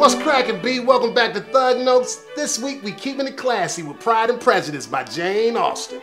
What's crackin', B? Welcome back to Thug Notes. This week we keeping it classy with Pride and Prejudice by Jane Austen.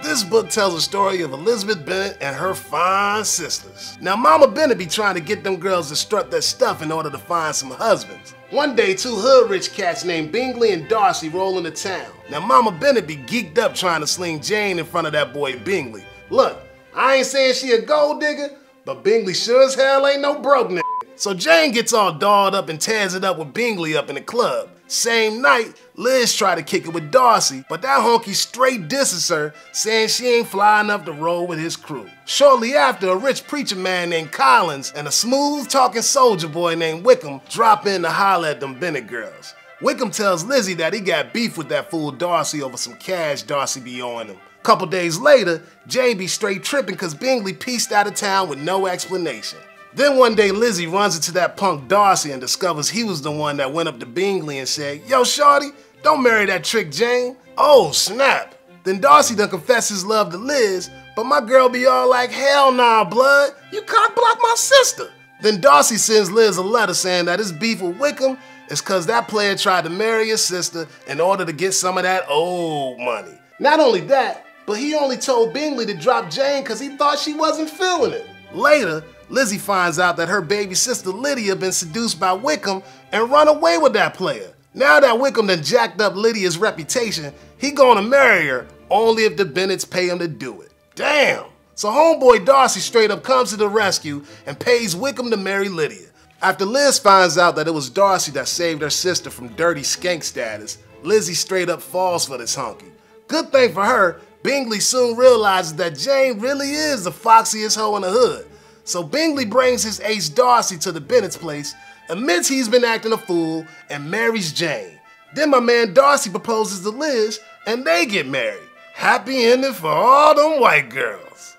This book tells a story of Elizabeth Bennet and her fine sisters. Now, Mama Bennet be trying to get them girls to strut their stuff in order to find some husbands. One day, two hood rich cats named Bingley and Darcy roll into town. Now, Mama Bennet be geeked up trying to sling Jane in front of that boy Bingley. Look, I ain't saying she a gold digger, but Bingley sure as hell ain't no broke nigga. So Jane gets all dolled up and tears it up with Bingley up in the club. Same night, Liz tried to kick it with Darcy, but that honky straight disses her, saying she ain't fly enough to roll with his crew. Shortly after, a rich preacher man named Collins and a smooth-talking soldier boy named Wickham drop in to holler at them Bennet girls. Wickham tells Lizzie that he got beef with that fool Darcy over some cash Darcy be owing him. Couple days later, Jane be straight tripping cause Bingley pieced out of town with no explanation. Then one day Lizzie runs into that punk Darcy and discovers he was the one that went up to Bingley and said, "Yo shorty, don't marry that trick Jane." Oh snap. Then Darcy done confessed his love to Liz, but my girl be all like, "Hell nah, blood, you cock-blocked my sister." Then Darcy sends Liz a letter saying that his beef with Wickham is cause that player tried to marry his sister in order to get some of that old money. Not only that, but he only told Bingley to drop Jane because he thought she wasn't feeling it. Later, Lizzie finds out that her baby sister Lydia been seduced by Wickham and run away with that player. Now that Wickham done jacked up Lydia's reputation, he gonna marry her only if the Bennets pay him to do it. Damn! So homeboy Darcy straight up comes to the rescue and pays Wickham to marry Lydia. After Liz finds out that it was Darcy that saved her sister from dirty skank status, Lizzie straight up falls for this honky. Good thing for her, Bingley soon realizes that Jane really is the foxiest hoe in the hood. So Bingley brings his ace Darcy to the Bennet's place, admits he's been acting a fool, and marries Jane. Then my man Darcy proposes to Liz, and they get married. Happy ending for all them white girls.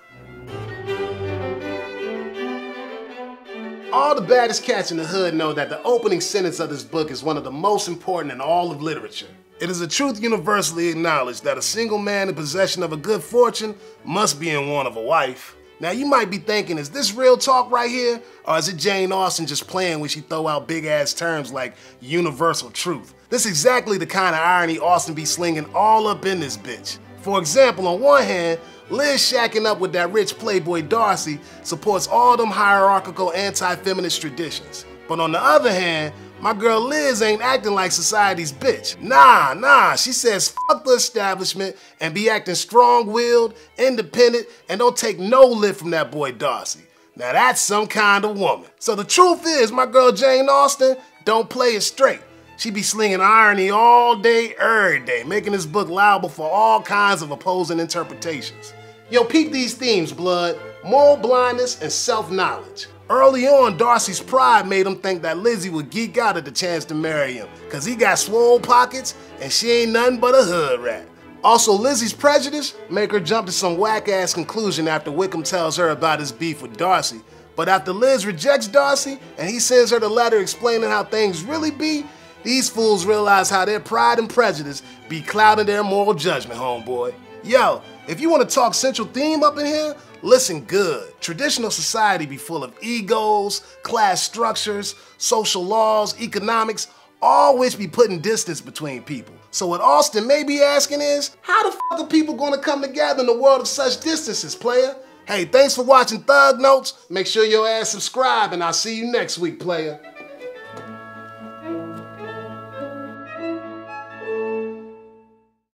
All the baddest cats in the hood know that the opening sentence of this book is one of the most important in all of literature. It is a truth universally acknowledged that a single man in possession of a good fortune must be in want of a wife. Now you might be thinking, is this real talk right here? Or is it Jane Austen just playing when she throw out big ass terms like universal truth? This is exactly the kind of irony Austen be slinging all up in this bitch. For example, on one hand, Liz shacking up with that rich playboy Darcy supports all them hierarchical anti-feminist traditions. But on the other hand, my girl Liz ain't acting like society's bitch. Nah, she says fuck the establishment and be acting strong-willed, independent, and don't take no lift from that boy Darcy. Now that's some kind of woman. So the truth is, my girl Jane Austen don't play it straight. She be slinging irony all day, every day, making this book liable for all kinds of opposing interpretations. Yo, peep these themes, blood. Moral blindness and self-knowledge. Early on, Darcy's pride made him think that Lizzie would geek out at the chance to marry him, cause he got swole pockets and she ain't nothing but a hood rat. Also, Lizzie's prejudice make her jump to some whack-ass conclusion after Wickham tells her about his beef with Darcy. But after Liz rejects Darcy and he sends her the letter explaining how things really be, these fools realize how their pride and prejudice be clouding their moral judgment, homeboy. Yo, if you want to talk central theme up in here, listen good. Traditional society be full of egos, class structures, social laws, economics, all which be putting distance between people. So what Austen may be asking is, how the fuck are people gonna come together in a world of such distances, player? Hey, thanks for watching Thug Notes. Make sure your ass subscribe and I'll see you next week, player.